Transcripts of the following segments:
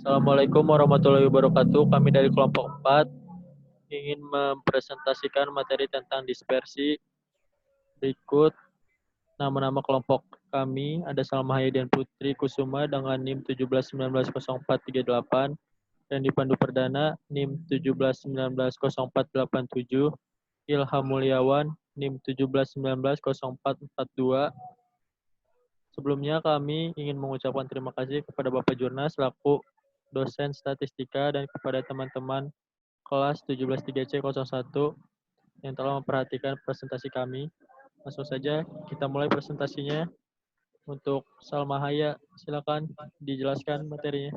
Assalamualaikum warahmatullahi wabarakatuh. Kami dari kelompok 4 ingin mempresentasikan materi tentang dispersi. Berikut nama-nama kelompok kami ada Salma Hayadian Putri Kusuma dengan NIM 17190438 dan di Pandu Perdana NIM 17190487, Ilham Mulyawan NIM 17190442. Sebelumnya kami ingin mengucapkan terima kasih kepada Bapak Jurnas selaku dosen statistika dan kepada teman-teman kelas 173C01 yang telah memperhatikan presentasi kami. Langsung saja kita mulai presentasinya. Untuk Salma Haya, silakan dijelaskan materinya.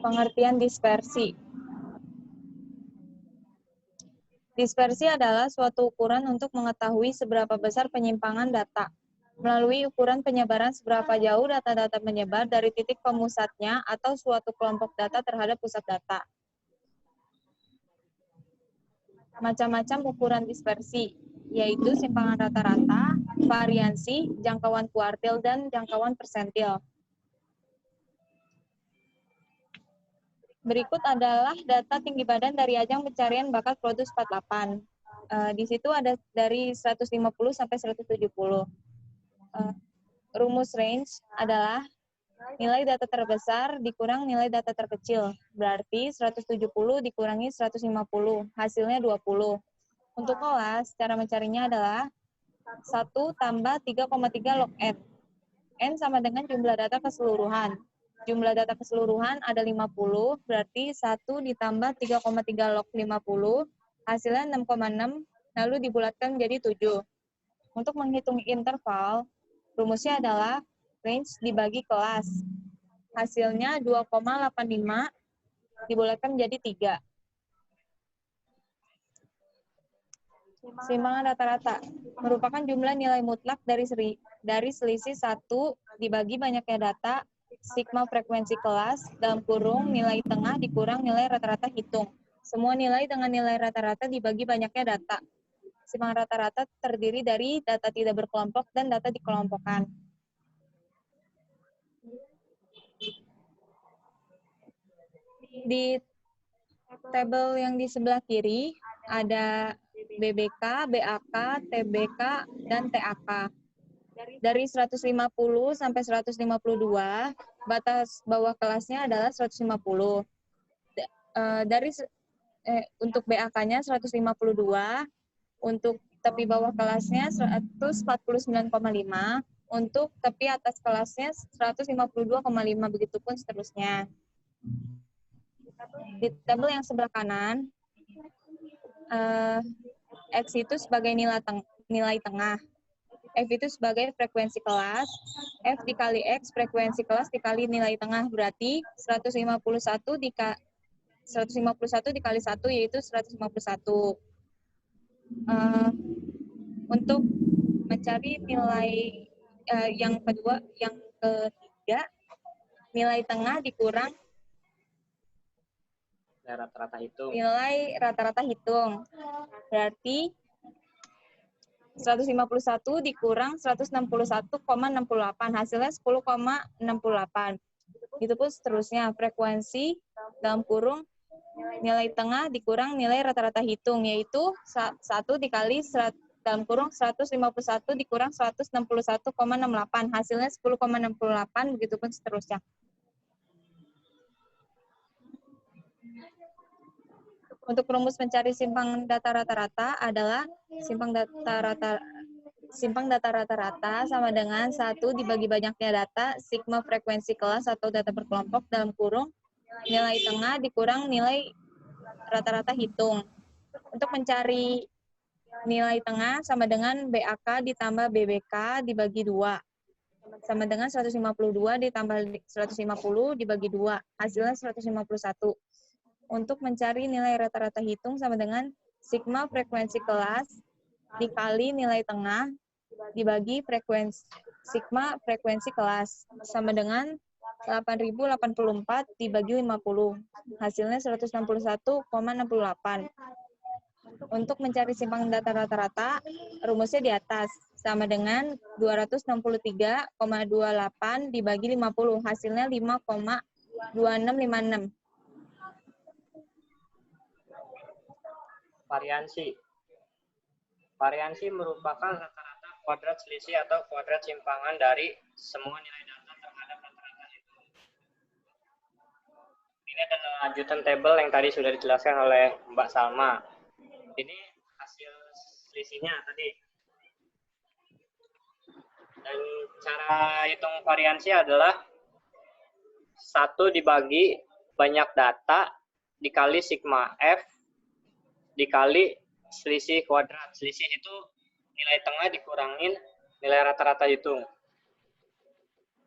Pengertian dispersi. Dispersi adalah suatu ukuran untuk mengetahui seberapa besar penyimpangan data. Melalui ukuran penyebaran seberapa jauh data-data menyebar dari titik pemusatnya atau suatu kelompok data terhadap pusat data. Macam-macam ukuran dispersi, yaitu simpangan rata-rata, variansi, jangkauan kuartil, dan jangkauan persentil. Berikut adalah data tinggi badan dari ajang pencarian bakat Produs 48. Di situ ada dari 150 sampai 170. Rumus range adalah nilai data terbesar dikurang nilai data terkecil. Berarti 170 dikurangi 150, hasilnya 20. Untuk kelas, cara mencarinya adalah 1 tambah 3,3 log N. N sama dengan jumlah data keseluruhan. Jumlah data keseluruhan ada 50, berarti 1 ditambah 3,3 log 50, hasilnya 6,6, lalu dibulatkan menjadi 7. Untuk menghitung interval, rumusnya adalah range dibagi kelas. Hasilnya 2,85 dibulatkan menjadi 3. Simpangan rata-rata merupakan jumlah nilai mutlak dari selisih 1 dibagi banyaknya data, sigma frekuensi kelas, dalam kurung nilai tengah dikurang nilai rata-rata hitung. Semua nilai dengan nilai rata-rata dibagi banyaknya data. Simpangan rata-rata terdiri dari data tidak berkelompok dan data dikelompokkan. Di tabel yang di sebelah kiri ada BBK, BAK, TBK, dan TAK. Dari 150 sampai 152, batas bawah kelasnya adalah 150. Untuk BAK-nya 152, untuk tepi bawah kelasnya 149,5, untuk tepi atas kelasnya 152,5, begitupun seterusnya. Di tabel yang sebelah kanan, X itu sebagai nilai tengah, F itu sebagai frekuensi kelas, F dikali X frekuensi kelas dikali nilai tengah, berarti 151 dikali 1 yaitu 151. Untuk mencari nilai yang ketiga, nilai tengah dikurang nilai rata-rata hitung. Berarti 151 dikurang 161,68, hasilnya 10,68. Itu pun seterusnya, frekuensi dalam kurung nilai tengah dikurang nilai rata-rata hitung, yaitu 1 dikali dalam kurung 151 dikurang 161,68, hasilnya 10,68, begitupun seterusnya. Untuk rumus mencari simpang data rata-rata adalah simpang data rata-rata sama dengan 1 dibagi banyaknya data, sigma frekuensi kelas atau data berkelompok dalam kurung nilai tengah dikurang nilai rata-rata hitung. Untuk mencari nilai tengah sama dengan BAK ditambah BBK dibagi 2. Sama dengan 152 ditambah 150 dibagi 2. Hasilnya 151. Untuk mencari nilai rata-rata hitung sama dengan sigma frekuensi kelas dikali nilai tengah dibagi sigma frekuensi kelas sama dengan 8084 dibagi 50. Hasilnya 161,68. Untuk mencari simpang data rata-rata, rumusnya di atas. Sama dengan 263,28 dibagi 50. Hasilnya 5,2656. Variansi. Variansi merupakan rata-rata kuadrat selisih atau kuadrat simpangan dari semua nilai data terhadap rata-rata itu. Ini adalah lanjutan tabel yang tadi sudah dijelaskan oleh Mbak Salma. Ini hasil selisihnya tadi. Dan cara hitung variansi adalah 1 dibagi banyak data dikali sigma F dikali selisih kuadrat. Selisih itu nilai tengah dikurangin nilai rata-rata hitung.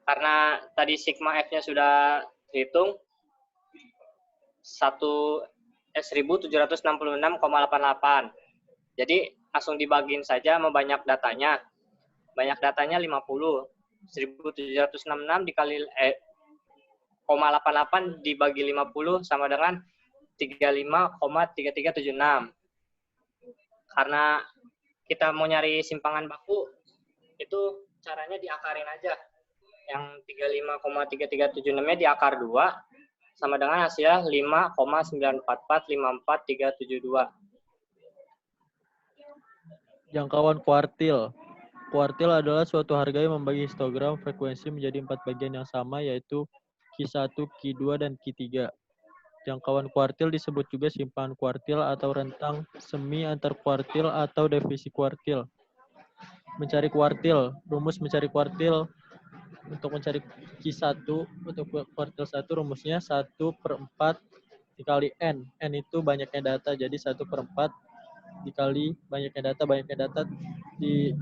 Karena tadi sigma F-nya sudah dihitung 1766,88. Jadi langsung dibagiin saja sama banyak datanya. Banyak datanya 50. 1766 dikali 0,88 dibagi 50 sama dengan 35,3376. Karena kita mau nyari simpangan baku, itu caranya diakarin aja. Yang 35,3376-nya diakar 2, sama dengan hasilnya 5,9445472. Jangkauan kuartil. Kuartil adalah suatu harga yang membagi histogram frekuensi menjadi 4 bagian yang sama, yaitu Q1, Q2, dan Q3. Jangkauan kuartil disebut juga simpangan kuartil atau rentang semi antar kuartil atau divisi kuartil. Mencari kuartil. Rumus mencari kuartil. Untuk mencari Q1, untuk kuartil 1, rumusnya 1/4 dikali N. N itu banyaknya data, jadi 1/4 dikali banyaknya data. Banyaknya data di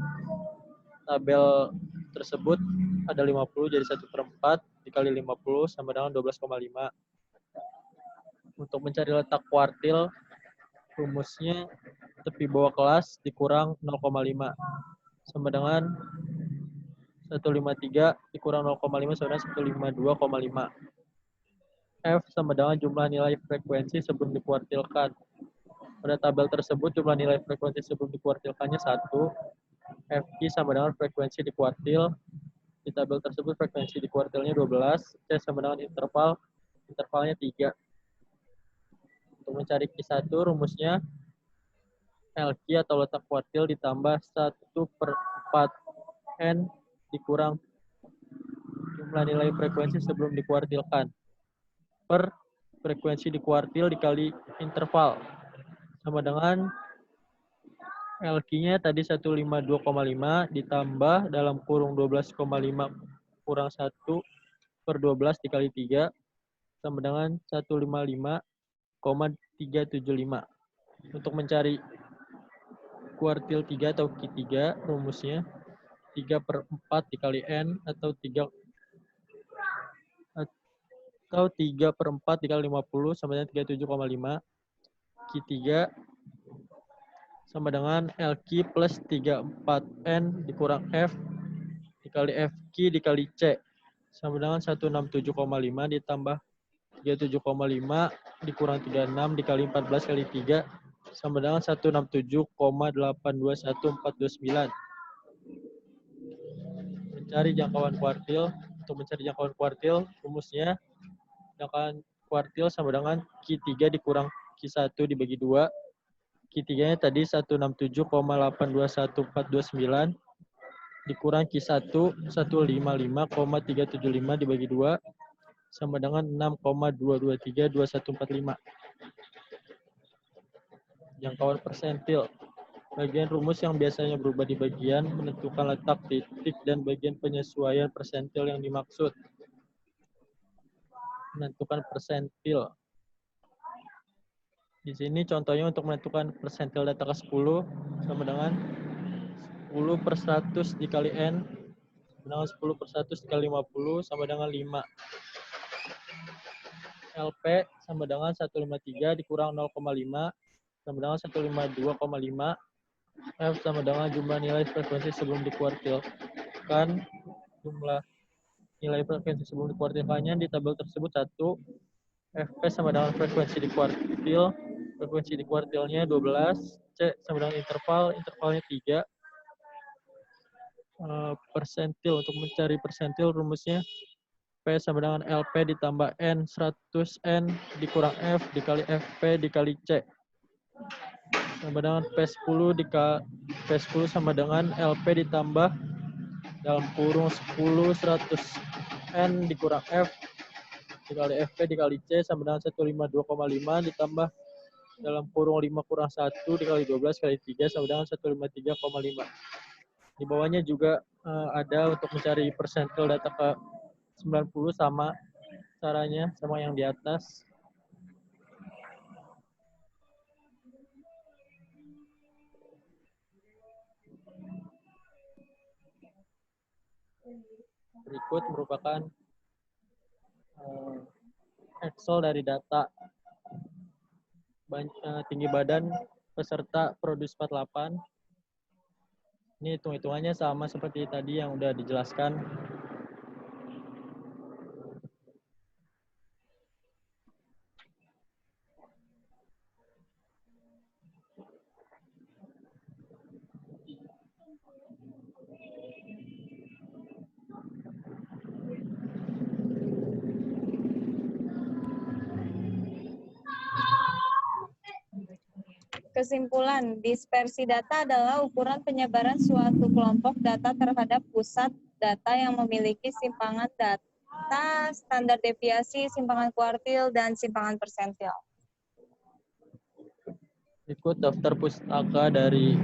tabel tersebut ada 50, jadi 1/4 dikali 50 sama dengan 12,5. Untuk mencari letak kuartil, rumusnya tepi bawah kelas dikurang 0,5 sama dengan 153 dikurang 0,5 sama dengan 152,5. F sama dengan jumlah nilai frekuensi sebelum dikuartilkan. Pada tabel tersebut jumlah nilai frekuensi sebelum dikuartilkannya 1. FQ sama dengan frekuensi di kuartil. Di tabel tersebut frekuensi di kuartilnya 12. C sama dengan intervalnya 3. Untuk mencari Q1, rumusnya LQ atau letak kuartil ditambah 1/4 N dikurang jumlah nilai frekuensi sebelum dikuartilkan per frekuensi di kuartil dikali interval sama dengan LQ-nya tadi 152,5 ditambah dalam kurung 12,5 kurang 1/12 dikali 3 sama dengan 155,375. Untuk mencari kuartil 3 atau Q3, rumusnya 3/4 dikali N atau 3/4 dikali 50 sama dengan 37,5. Q3 sama dengan LQ plus 34N dikurang F dikali FQ dikali C sama dengan 167,5 ditambah 37,5 dikurang 36 dikali 14 kali 3 sama dengan 167,821429. Mencari jangkauan kuartil. Untuk mencari jangkauan kuartil, rumusnya jangkauan kuartil sama dengan Q3 dikurang Q1 dibagi 2. Q3-nya tadi 167,821429 dikurang Q1 155,375 dibagi 2 sama dengan 6,2232145. Jangkauan persentil. Bagian rumus yang biasanya berubah di bagian menentukan letak titik dan bagian penyesuaian persentil yang dimaksud. Menentukan persentil. Di sini contohnya untuk menentukan persentil data ke-10 sama dengan 10/100 dikali N sama dengan 10/100 dikali 50 sama dengan 5. LP sama dengan 153 dikurang 0,5 sama dengan 152,5. F sama dengan jumlah nilai frekuensi sebelum dikuartilkan. Jumlah nilai frekuensi sebelum dikuartilkannya di tabel tersebut 1. FP sama dengan frekuensi di kuartil Frekuensi di kuartilnya 12. C sama dengan intervalnya 3. Persentil, untuk mencari persentil rumusnya P sama dengan LP ditambah N 100N dikurang F dikali FP dikali C. Sama dengan P10 P10 sama dengan LP ditambah dalam kurung 10 100N dikurang F dikali FP dikali C sama dengan 152,5 ditambah dalam kurung 5 kurang 1 dikali 12 kali 3 sama dengan 153,5. Di bawahnya juga ada untuk mencari persentil data ke 90 sama caranya sama yang di atas. Berikut merupakan Excel dari data tinggi badan peserta Produs 48. Ini hitung-hitungannya sama seperti tadi yang udah dijelaskan. Kesimpulan, dispersi data adalah ukuran penyebaran suatu kelompok data terhadap pusat data yang memiliki simpangan data, standar deviasi, simpangan kuartil, dan simpangan persentil. Ikut daftar pustaka dari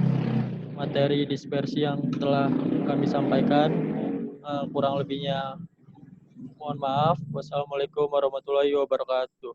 materi dispersi yang telah kami sampaikan. Kurang lebihnya mohon maaf. Wassalamualaikum warahmatullahi wabarakatuh.